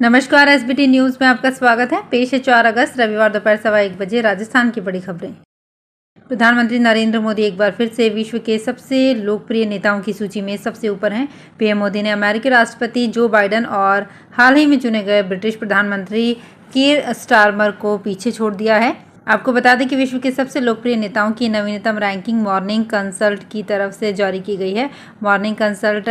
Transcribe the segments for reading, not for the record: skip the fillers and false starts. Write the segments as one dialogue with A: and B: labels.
A: नमस्कार, SBT news में आपका स्वागत है। पेश है 4 अगस्त रविवार दोपहर 1:15 बजे राजस्थान की बड़ी खबरें। प्रधानमंत्री नरेंद्र मोदी एक बार फिर से विश्व के सबसे लोकप्रिय नेताओं की सूची में सबसे ऊपर हैं। पीएम मोदी ने अमेरिकी राष्ट्रपति जो बाइडेन और हाल ही में चुने गए ब्रिटिश प्रधानमंत्री कीर स्टारमर को पीछे छोड़ दिया है। आपको बता दें कि विश्व के सबसे लोकप्रिय नेताओं की नवीनतम रैंकिंग मॉर्निंग कंसल्ट की तरफ से जारी की गई है। मॉर्निंग कंसल्ट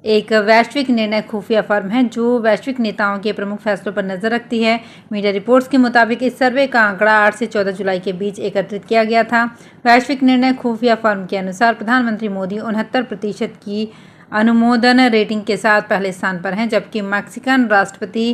A: एक वैश्विक निर्णय खुफिया फर्म है जो वैश्विक नेताओं के प्रमुख फैसलों पर नजर रखती है। मीडिया रिपोर्ट्स के मुताबिक इस सर्वे का आंकड़ा 8 से 14 जुलाई के बीच एकत्रित किया गया था। वैश्विक निर्णय खुफिया फर्म के अनुसार प्रधानमंत्री मोदी 69% की अनुमोदन रेटिंग के साथ पहले स्थान पर हैं, जबकि मैक्सिकन राष्ट्रपति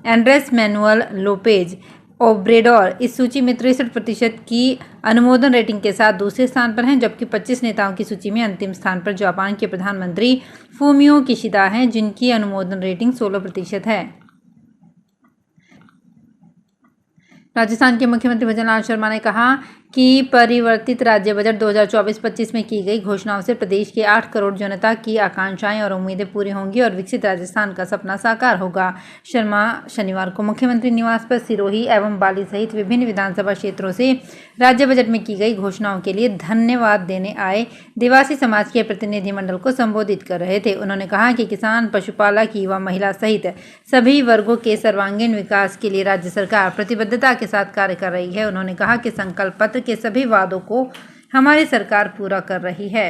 A: एंड्रेस मैनुअल लोपेज ओब्रेडोर इस सूची में 63% की अनुमोदन रेटिंग के साथ दूसरे स्थान पर हैं, जबकि 25 नेताओं की सूची में अंतिम स्थान पर जापान के प्रधानमंत्री फूमियो किशिदा हैं, जिनकी अनुमोदन रेटिंग 16% है। राजस्थान के मुख्यमंत्री भजनलाल शर्मा ने कहा कि परिवर्तित राज्य बजट 2024-25 में की गई घोषणाओं से प्रदेश के 8 करोड़ जनता की आकांक्षाएं और उम्मीदें पूरी होंगी और विकसित राजस्थान का सपना साकार होगा। शर्मा शनिवार को मुख्यमंत्री निवास पर सिरोही एवं बाली सहित विभिन्न विधानसभा क्षेत्रों से राज्य बजट में की गई घोषणाओं के लिए धन्यवाद देने आए देवासी समाज के प्रतिनिधिमंडल को संबोधित कर रहे थे। उन्होंने कहा कि किसान, पशुपालक, युवा, महिला सहित सभी वर्गों के सर्वांगीण विकास के लिए राज्य सरकार प्रतिबद्धता के साथ कार्य कर रही है। उन्होंने कहा कि संकल्प पत्र के सभी वादों को हमारी सरकार पूरा कर रही है।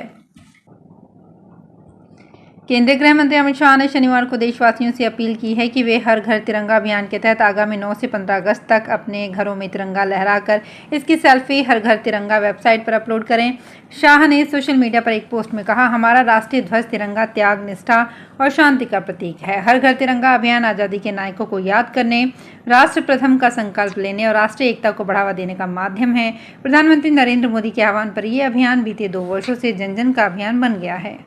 A: केंद्रीय गृह मंत्री अमित शाह ने शनिवार को देशवासियों से अपील की है कि वे हर घर तिरंगा अभियान के तहत आगामी 9 से 15 अगस्त तक अपने घरों में तिरंगा लहराकर इसकी सेल्फी हर घर तिरंगा वेबसाइट पर अपलोड करें। शाह ने सोशल मीडिया पर एक पोस्ट में कहा, हमारा राष्ट्रीय ध्वज तिरंगा त्याग, निष्ठा और शांति का प्रतीक है। हर घर तिरंगा अभियान आज़ादी के नायकों को याद करने, राष्ट्र प्रथम का संकल्प लेने और राष्ट्रीय एकता को बढ़ावा देने का माध्यम है। प्रधानमंत्री नरेंद्र मोदी के आह्वान पर यह अभियान बीते 2 वर्षों से जन जन का अभियान बन गया है।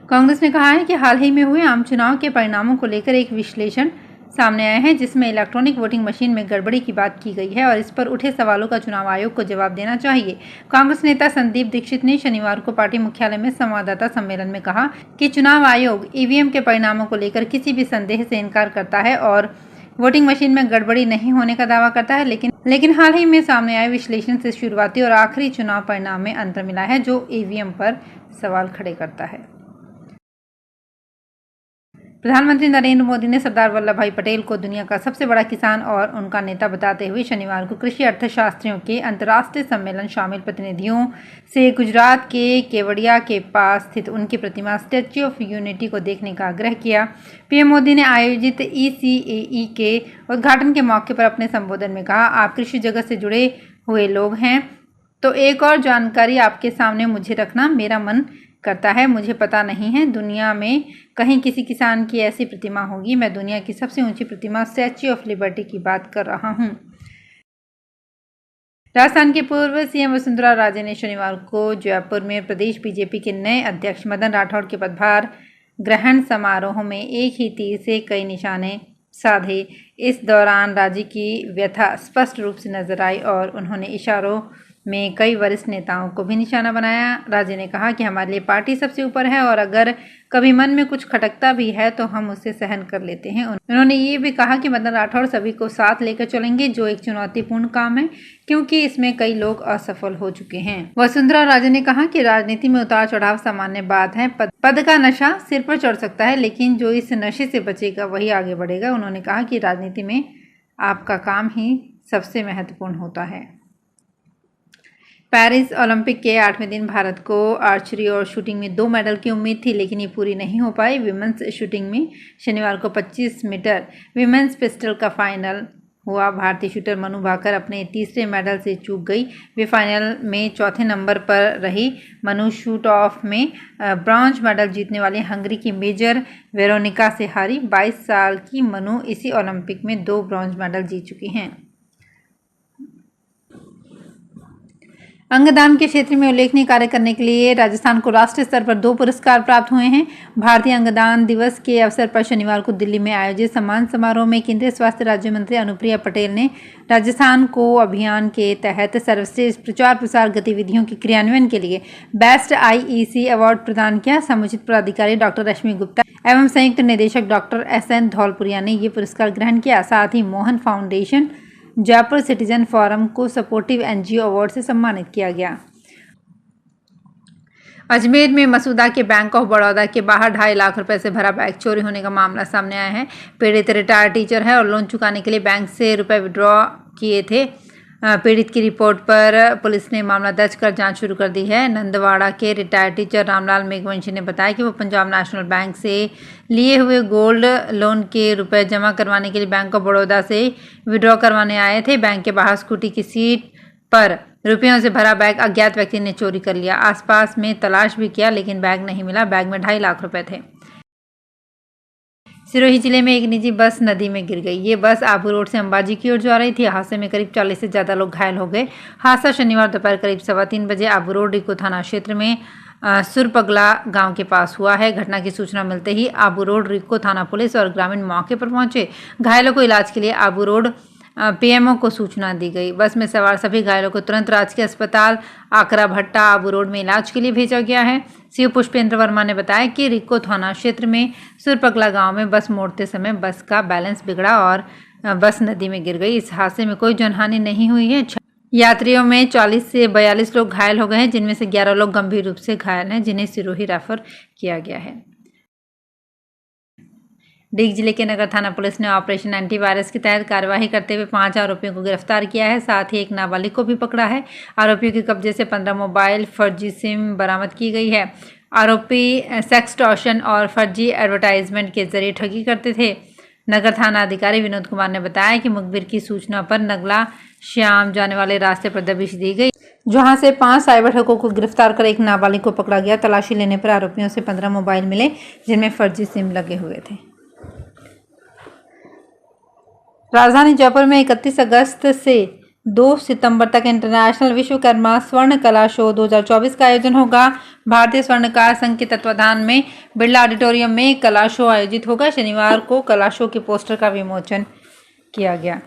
A: कांग्रेस ने कहा है कि हाल ही में हुए आम चुनाव के परिणामों को लेकर एक विश्लेषण सामने आया है जिसमें इलेक्ट्रॉनिक वोटिंग मशीन में गड़बड़ी की बात की गई है और इस पर उठे सवालों का चुनाव आयोग को जवाब देना चाहिए। कांग्रेस नेता संदीप दीक्षित ने शनिवार को पार्टी मुख्यालय में संवाददाता सम्मेलन में कहा कि चुनाव आयोग ईवीएम के परिणामों को लेकर किसी भी संदेह से इनकार करता है और वोटिंग मशीन में गड़बड़ी नहीं होने का दावा करता है, लेकिन हाल ही में सामने आए विश्लेषण से शुरुआती और आखिरी चुनाव परिणाम में अंतर मिला है जो ईवीएम पर सवाल खड़े करता है। प्रधानमंत्री नरेंद्र मोदी ने सरदार वल्लभ भाई पटेल को दुनिया का सबसे बड़ा किसान और उनका नेता बताते हुए शनिवार को कृषि अर्थशास्त्रियों के अंतर्राष्ट्रीय सम्मेलन शामिल प्रतिनिधियों से गुजरात के केवड़िया के पास स्थित उनकी प्रतिमा स्टैच्यू ऑफ यूनिटी को देखने का आग्रह किया। पीएम मोदी ने आयोजित ECAE के उद्घाटन के मौके पर अपने संबोधन में कहा, आप कृषि जगत से जुड़े हुए लोग हैं तो एक और जानकारी आपके सामने मुझे रखना मेरा मन करता है। मुझे पता नहीं है दुनिया में कहीं किसी किसान की ऐसी प्रतिमा होगी। मैं दुनिया की सबसे ऊंची प्रतिमा स्टैच्यू ऑफ लिबर्टी की बात कर रहा हूं। राजस्थान के पूर्व सीएम वसुंधरा राजे ने शनिवार को जयपुर में प्रदेश बीजेपी के नए अध्यक्ष मदन राठौड़ के पदभार ग्रहण समारोह में एक ही तीर से कई निशाने साधे। इस दौरान राज्य की व्यथा स्पष्ट रूप से नजर आई और उन्होंने इशारों में कई वरिष्ठ नेताओं को भी निशाना बनाया। राजे ने कहा कि हमारे लिए पार्टी सबसे ऊपर है और अगर कभी मन में कुछ खटकता भी है तो हम उसे सहन कर लेते हैं। उन्होंने ये भी कहा कि मदन राठौड़ सभी को साथ लेकर चलेंगे, जो एक चुनौतीपूर्ण काम है क्योंकि इसमें कई लोग असफल हो चुके हैं। वसुंधरा राजे ने कहा कि राजनीति में उतार चढ़ाव सामान्य बात है। पद का नशा सिर पर चढ़ सकता है, लेकिन जो इस नशे से बचेगा वही आगे बढ़ेगा। उन्होंने कहा कि राजनीति में आपका काम ही सबसे महत्वपूर्ण होता है। पेरिस ओलंपिक के 8वें दिन भारत को आर्चरी और शूटिंग में 2 मेडल की उम्मीद थी, लेकिन ये पूरी नहीं हो पाई। विमेंस शूटिंग में शनिवार को 25 मीटर विमेंस पिस्टल का फाइनल हुआ। भारतीय शूटर मनु भाकर अपने तीसरे मेडल से चूक गई। वे फाइनल में चौथे नंबर पर रही। मनु शूट ऑफ में ब्रॉन्ज मेडल जीतने वाली हंगरी की मेजर वेरोनिका से हारी। 22 साल की मनु इसी ओलंपिक में 2 ब्रॉन्ज मेडल जीत चुकी हैं। अंगदान के क्षेत्र में उल्लेखनीय कार्य करने के लिए राजस्थान को राष्ट्रीय स्तर पर 2 पुरस्कार प्राप्त हुए हैं। भारतीय अंगदान दिवस के अवसर पर शनिवार को दिल्ली में आयोजित सम्मान समारोह में केंद्रीय स्वास्थ्य राज्य मंत्री अनुप्रिया पटेल ने राजस्थान को अभियान के तहत सर्वश्रेष्ठ प्रचार प्रसार गतिविधियों के क्रियान्वयन के लिए बेस्ट IEC अवार्ड प्रदान किया। समुचित पदाधिकारी डॉक्टर रश्मि गुप्ता एवं संयुक्त निदेशक डॉक्टर SN धौलपुरिया ने ये पुरस्कार ग्रहण किया। साथ ही Mohan foundation Jaipur citizen forum को सपोर्टिव NGO अवार्ड से सम्मानित किया गया। अजमेर में मसूदा के बैंक ऑफ बड़ौदा के बाहर 2.5 लाख रुपए से भरा बैग चोरी होने का मामला सामने आया है। पीड़ित रिटायर्ड टीचर है और लोन चुकाने के लिए बैंक से रुपए विड्रॉ किए थे। पीड़ित की रिपोर्ट पर पुलिस ने मामला दर्ज कर जांच शुरू कर दी है। नंदवाड़ा के रिटायर्ड टीचर रामलाल मेघवंशी ने बताया कि वो पंजाब नेशनल बैंक से लिए हुए गोल्ड लोन के रुपए जमा करवाने के लिए बैंक ऑफ बड़ौदा से विड्रॉ करवाने आए थे। बैंक के बाहर स्कूटी की सीट पर रुपयों से भरा बैग अज्ञात व्यक्ति ने चोरी कर लिया। आसपास में तलाश भी किया लेकिन बैग नहीं मिला। बैग में 2.5 लाख रुपए थे। सिरोही जिले में एक निजी बस नदी में गिर गई। ये बस आबू रोड से अंबाजी की ओर जा रही थी। हादसे में करीब 40 से ज़्यादा लोग घायल हो गए। हादसा शनिवार दोपहर करीब 3:15 बजे आबू रोड रिको थाना क्षेत्र में सुरपगला गांव के पास हुआ है। घटना की सूचना मिलते ही आबू रोड रिको थाना पुलिस और ग्रामीण मौके पर पहुंचे। घायलों को इलाज के लिए आबू रोड PMO को सूचना दी गई। बस में सवार सभी घायलों को तुरंत राजकीय अस्पताल आकरा भट्टा आबू रोड में इलाज के लिए भेजा गया है। सीओ पुष्पेंद्र वर्मा ने बताया कि रिको थाना क्षेत्र में सुरपगला गांव में बस मोड़ते समय बस का बैलेंस बिगड़ा और बस नदी में गिर गई। इस हादसे में कोई जनहानि नहीं हुई है। यात्रियों में 40 से 42 लोग घायल हो गए हैं, जिनमें से 11 लोग गंभीर रूप से घायल हैं, जिन्हें सिरोही रेफर किया गया है। डीग जिले के नगर थाना पुलिस ने ऑपरेशन एंटीवायरस के तहत कार्यवाही करते हुए 5 आरोपियों को गिरफ्तार किया है। साथ ही एक नाबालिग को भी पकड़ा है। आरोपियों के कब्जे से 15 मोबाइल, फर्जी सिम बरामद की गई है। आरोपी सेक्सटॉर्शन और फर्जी एडवर्टाइजमेंट के जरिए ठगी करते थे। नगर थाना अधिकारी विनोद कुमार ने बताया कि मुखबिर की सूचना पर नगला श्याम जाने वाले रास्ते पर दबिश दी गई, जहां से 5 साइबर ठगों को गिरफ्तार कर एक नाबालिग को पकड़ा गया। तलाशी लेने पर आरोपियों से 15 मोबाइल मिले, जिनमें फर्जी सिम लगे हुए थे। राजधानी जयपुर में 31 अगस्त से 2 सितंबर तक इंटरनेशनल विश्वकर्मा स्वर्ण कला शो 2024 का आयोजन होगा। भारतीय स्वर्णकार संघ के तत्वाधान में बिरला ऑडिटोरियम में कला शो आयोजित होगा। शनिवार को कला शो के पोस्टर का विमोचन किया गया।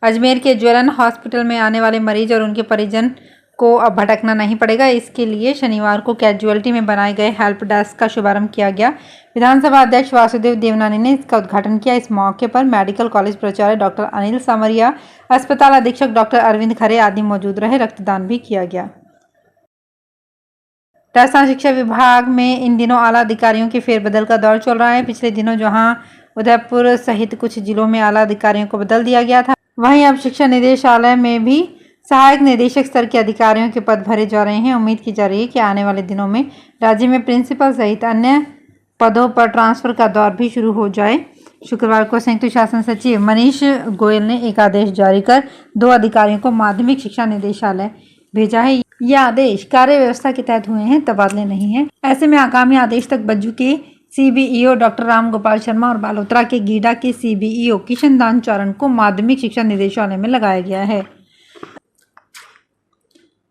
A: अजमेर के ज्वलन हॉस्पिटल में आने वाले मरीज और उनके परिजन को अब भटकना नहीं पड़ेगा। इसके लिए शनिवार को कैजुअलिटी में बनाए गए हेल्प डेस्क का शुभारंभ किया गया। विधानसभा अध्यक्ष वासुदेव देवनानी ने इसका उद्घाटन किया। इस मौके पर मेडिकल कॉलेज प्राचार्य डॉक्टर अनिल सामरिया, अस्पताल अधीक्षक डॉक्टर अरविंद खरे आदि मौजूद रहे। रक्तदान भी किया गया। राजस्थान शिक्षा विभाग में इन दिनों आला अधिकारियों के फेरबदल का दौर चल रहा है। पिछले दिनों जहां उदयपुर सहित कुछ जिलों में आला अधिकारियों को बदल दिया गया था, वहीं अब शिक्षा निदेशालय में भी सहायक निदेशक स्तर के अधिकारियों के पद भरे जा रहे हैं। उम्मीद की जा रही है कि आने वाले दिनों में राज्य में प्रिंसिपल सहित अन्य पदों पर ट्रांसफर का दौर भी शुरू हो जाए। शुक्रवार को संयुक्त शासन सचिव मनीष गोयल ने एक आदेश जारी कर 2 अधिकारियों को माध्यमिक शिक्षा निदेशालय भेजा है। यह आदेश कार्य व्यवस्था के तहत हुए हैं, तबादले नहीं है। ऐसे में आगामी आदेश तक बज्जू के CBEO डॉक्टर राम गोपाल शर्मा और बालोतरा के गीडा के CBEO किशन दान चारण को माध्यमिक शिक्षा निदेशालय में लगाया गया है।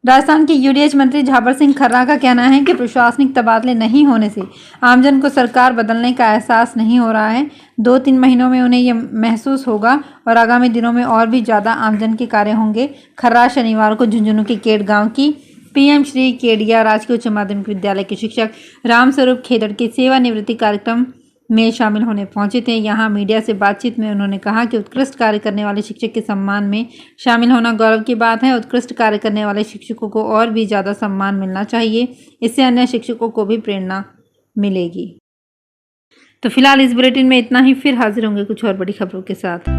A: राजस्थान के UDH मंत्री झाबर सिंह खर्रा का कहना है कि प्रशासनिक तबादले नहीं होने से आमजन को सरकार बदलने का एहसास नहीं हो रहा है। 2-3 महीनों में उन्हें यह महसूस होगा और आगामी दिनों में और भी ज़्यादा आमजन के कार्य होंगे। खर्रा शनिवार को झुंझुनू के केड गांव की PM श्री केडिया राजकीय उच्च माध्यमिक विद्यालय के शिक्षक रामस्वरूप खेदड़ के सेवानिवृत्ति कार्यक्रम में शामिल होने पहुंचे थे। यहां मीडिया से बातचीत में उन्होंने कहा कि उत्कृष्ट कार्य करने वाले शिक्षक के सम्मान में शामिल होना गौरव की बात है। उत्कृष्ट कार्य करने वाले शिक्षकों को और भी ज़्यादा सम्मान मिलना चाहिए, इससे अन्य शिक्षकों को भी प्रेरणा मिलेगी। तो फिलहाल इस बुलेटिन में इतना ही, फिर हाजिर होंगे कुछ और बड़ी खबरों के साथ।